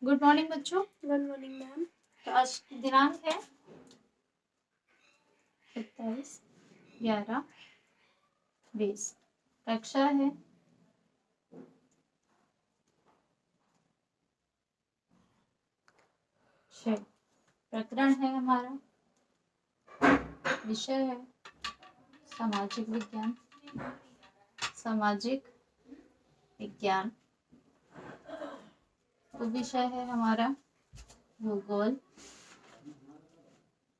Good morning बच्चों। Good morning ma'am. तो आज दिनांक है 27/11/20। कक्षा है 6। प्रकरण है हमारा, विषय है सामाजिक विज्ञान। सामाजिक विज्ञान विषय है हमारा भूगोल।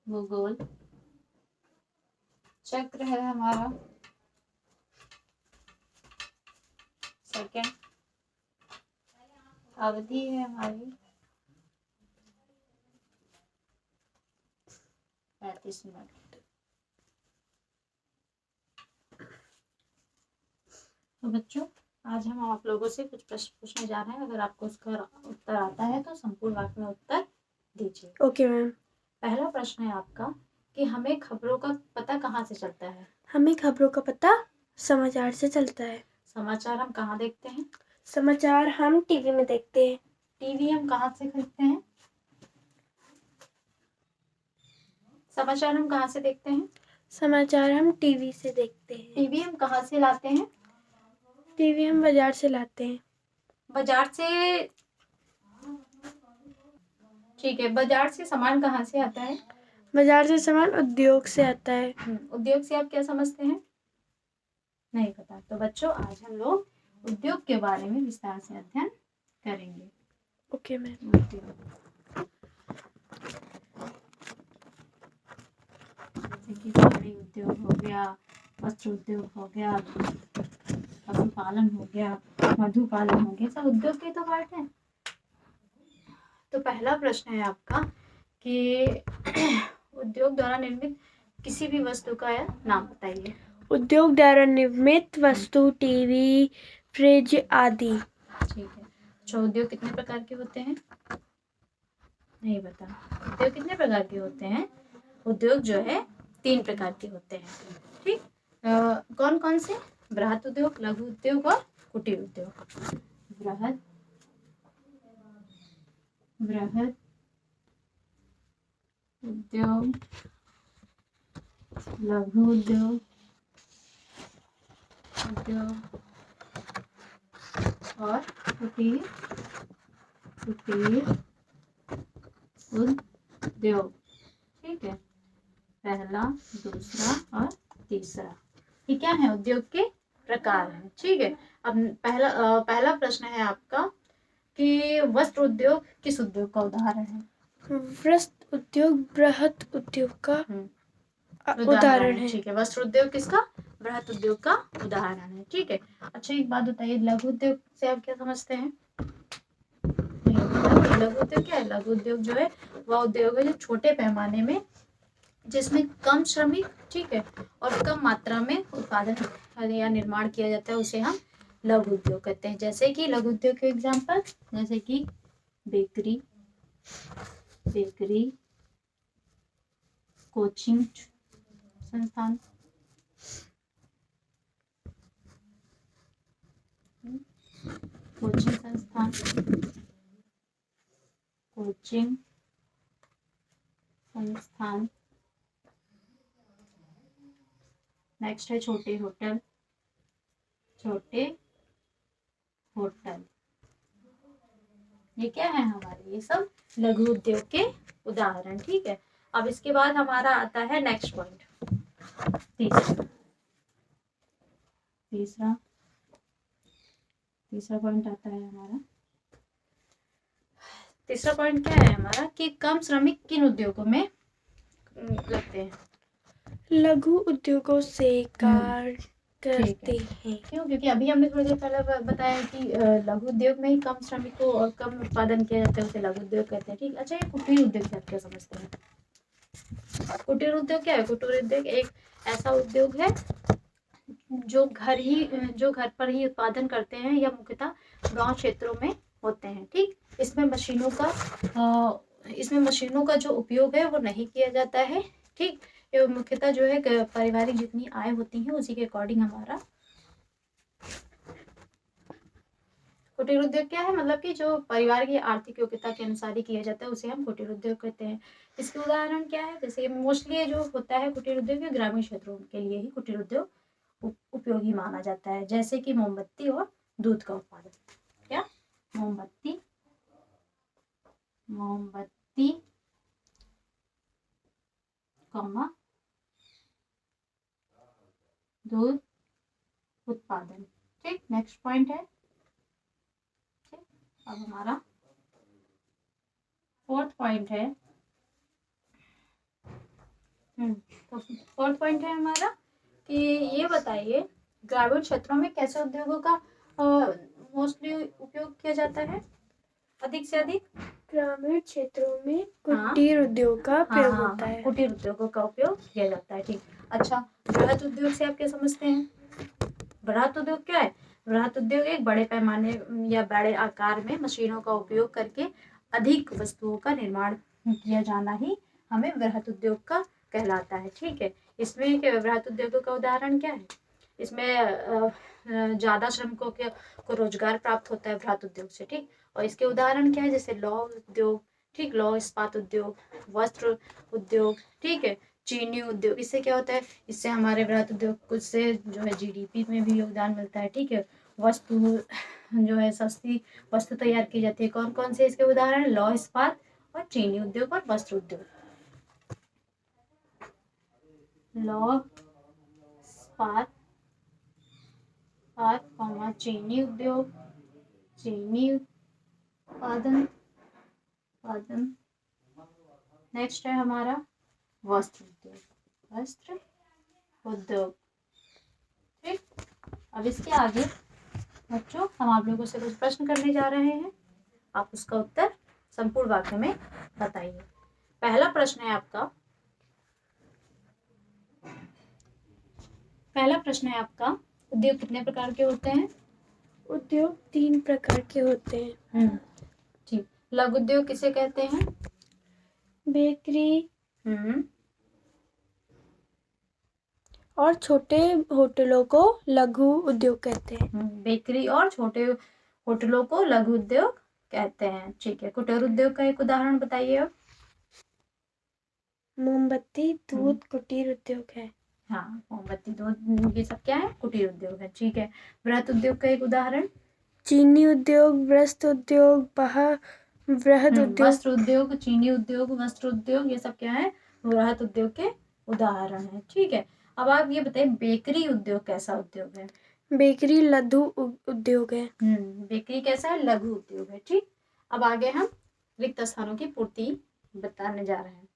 भूगोल चक्र है हमारा सेकंड। अवधि है हमारी 35 मिनट। तो बच्चों, आज हम आप लोगों से कुछ प्रश्न पूछने जा रहे हैं। अगर आपको उसका उत्तर आता है तो संपूर्ण वाक्य में उत्तर दीजिए। Okay ma'am. पहला प्रश्न है आपका कि हमें खबरों का पता कहाँ से चलता है? हमें खबरों का पता समाचार से चलता है। समाचार हम कहाँ देखते हैं? समाचार हम टीवी में देखते हैं। टीवी हम कहाँ से खरीदते हैं? समाचार हम कहाँ से देखते हैं? समाचार हम टीवी से देखते हैं। टीवी हम कहाँ से लाते हैं? टीवी हम बाजार से लाते हैं। बाजार से, ठीक है। बाजार से सामान कहाँ से आता है? बाजार से सामान उद्योग से आता है। उद्योग से आप क्या समझते हैं? नहीं पता। तो बच्चों, आज हम लोग उद्योग के बारे में विस्तार से अध्ययन करेंगे। Okay ma'am. जैसे कि कपड़े उद्योग हो गया, वस्त्र उद्योग हो गया, पशुपालन हो गया, मधुपालन हो गया, सब उद्योग के तो पार्ट है। तो पहला प्रश्न है आपका कि उद्योग द्वारा निर्मित किसी भी वस्तु का नाम बताइए। उद्योग द्वारा निर्मित वस्तु टीवी, फ्रिज आदि। ठीक है। अच्छा, उद्योग कितने प्रकार के होते हैं? नहीं पता। उद्योग कितने प्रकार के होते हैं? उद्योग जो है 3 प्रकार के होते हैं। ठीक। कौन कौन से? बृहत उद्योग, लघु उद्योग और कुटीर उद्योग। बृहत उद्योग, लघु उद्योग और कुटीर उद्योग। ठीक है। पहला, दूसरा और तीसरा, ये क्या है? उद्योग के प्रकार है। ठीक है। अब पहला प्रश्न है आपका कि वस्त्र उद्योग किस उद्योग का उदाहरण है? वस्त्र उद्योग बृहत उद्योग का उदाहरण है। ठीक है। वस्त्र उद्योग किसका? बृहत उद्योग का उदाहरण है। ठीक है। अच्छा, एक बात बताइए, लघु उद्योग से आप क्या समझते हैं? लघु उद्योग क्या है? लघु उद्योग जो है वह उद्योग है जो छोटे पैमाने में, जिसमें कम श्रमिक, ठीक है, और कम मात्रा में उत्पादन या निर्माण किया जाता है, उसे हम लघु उद्योग कहते हैं। जैसे कि लघु उद्योग के एग्जांपल, जैसे कि बेकरी, कोचिंग संस्थान, कोचिंग संस्थान। नेक्स्ट है छोटे होटल। ये क्या है हमारे? ये सब लघु उद्योग के उदाहरण। ठीक है। अब इसके बाद हमारा आता है नेक्स्ट पॉइंट, तीसरा पॉइंट आता है हमारा। तीसरा पॉइंट क्या है हमारा कि कम श्रमिक किन उद्योगों में लगते हैं? लघु उद्योगों से कार्य करते हैं। क्यों? क्योंकि अभी हमने थोड़ी देर पहले बताया कि लघु उद्योग में ही कम श्रमिकों और कम उत्पादन किया जाता है, उसे लघु उद्योग कहते हैं। ठीक। अच्छा, ये कुटीर उद्योग से आप क्या समझते हैं? कुटीर उद्योग क्या है? कुटीर उद्योग एक ऐसा उद्योग है जो घर पर ही उत्पादन करते हैं या मुख्यतः गांव क्षेत्रों में होते हैं। ठीक। इसमें मशीनों का जो उपयोग है वो नहीं किया जाता है। ठीक। ये मुख्यतः जो है पारिवारिक जितनी आय होती है उसी के अकॉर्डिंग हमारा कुटीर उद्योग क्या है, मतलब कि जो परिवार की आर्थिक योग्यता के अनुसार ही किया जाता है उसे हम कुटीर उद्योग कहते हैं। इसके उदाहरण क्या है, जैसे मोस्टली जो होता है कुटीर उद्योग, ग्रामीण क्षेत्रों के लिए ही कुटीर उद्योग उपयोगी माना जाता है, जैसे कि मोमबत्ती और दूध का उत्पादन। क्या, मोमबत्ती कॉमा दूध उत्पादन। ठीक, नेक्स्ट पॉइंट है। ठीक, अब हमारा फोर्थ पॉइंट है। तो फोर्थ पॉइंट है हमारा कि ये बताइए ग्रामीण क्षेत्रों में कैसे उद्योगों का मोस्टली उपयोग किया जाता है, अधिक से अधिक? ग्रामीण क्षेत्रों में कुटीर उद्योग का उपयोग होता है। कुटीर उद्योगों का उपयोग किया जाता है। ठीक, अच्छा, बृहत उद्योग से आप क्या समझते हैं? बृहत उद्योग क्या है? बृहत उद्योग एक बड़े पैमाने या बड़े आकार में मशीनों का उपयोग करके अधिक वस्तुओं का निर्माण किया जाना ही हमें बृहत उद्योग का कहलाता है। ठीक है, इसमें बृहत उद्योगों का उदाहरण क्या है? इसमें ज्यादा श्रमिकों को रोजगार प्राप्त होता है बृहत उद्योग से। ठीक, और इसके उदाहरण क्या है, जैसे लौह उद्योग, ठीक, लौह इस्पात उद्योग, वस्त्र उद्योग, ठीक है, चीनी उद्योग। इससे क्या होता है, इससे हमारे बृहत उद्योग से जो है जीडीपी में भी योगदान मिलता है। ठीक है, वस्तु जो है सस्ती वस्तु तैयार की जाती है। कौन कौन से इसके उदाहरण? लौह इस्पात और चीनी उद्योग और वस्त्र उद्योग। लौह इस्पात चीनी उद्योग, चीनी उत्पादन। नेक्स्ट है हमारा वस्त्र उद्योग। ठीक, अब इसके आगे बच्चों हम आप लोगों से कुछ प्रश्न करने जा रहे हैं, आप उसका उत्तर संपूर्ण वाक्य में बताइए। पहला प्रश्न है आपका, उद्योग कितने प्रकार के होते हैं? उद्योग 3 प्रकार के होते हैं। ठीक, लघु उद्योग किसे कहते हैं? बेकरी और छोटे होटलों को लघु उद्योग कहते हैं। बेकरी और छोटे होटलों को लघु उद्योग कहते हैं। ठीक है, कुटीर उद्योग का एक उदाहरण बताइए अब। मोमबत्ती दूध कुटीर उद्योग है। हाँ, मोमबत्ती दूध ये सब क्या है? कुटीर उद्योग है। ठीक है, बृहत उद्योग का एक उदाहरण? चीनी उद्योग, वस्त्र उद्योग, बृहद उद्योग। वस्त्र उद्योग, चीनी उद्योग, वस्त्र उद्योग, ये सब क्या है? बृहत उद्योग के उदाहरण है। ठीक है, अब आप ये बताइए बेकरी उद्योग कैसा उद्योग है? बेकरी लघु उद्योग है। बेकरी कैसा है? लघु उद्योग है। ठीक, अब आगे हम रिक्त स्थानों की पूर्ति बताने जा रहे हैं।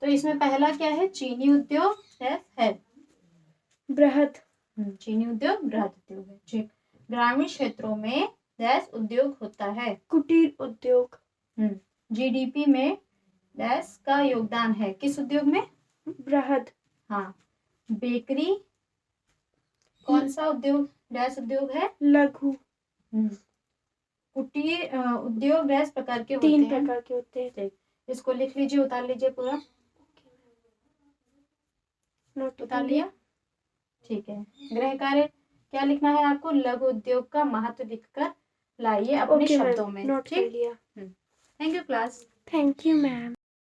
तो इसमें पहला क्या है? चीनी उद्योग है बृहद। चीनी उद्योग बृहद उद्योग है। ठीक, ग्रामीण क्षेत्रों में डैश उद्योग होता है? कुटीर उद्योग। जीडीपी में डैश का योगदान है? किस उद्योग में? बृहद। हाँ, बेकरी कौन सा उद्योग? डैश उद्योग है? लघु। कुटीर उद्योग डैश प्रकार के होते हैं? 3 प्रकार के होते हैं। ठीक, इसको लिख लीजिए, उतार लीजिए पूरा। उतार लिया? ठीक है, गृह कार्य क्या लिखना है आपको? लघु उद्योग का महत्व लिखकर लाइए अपने शब्दों में। नोट कर लिया। Thank you class. Thank you ma'am.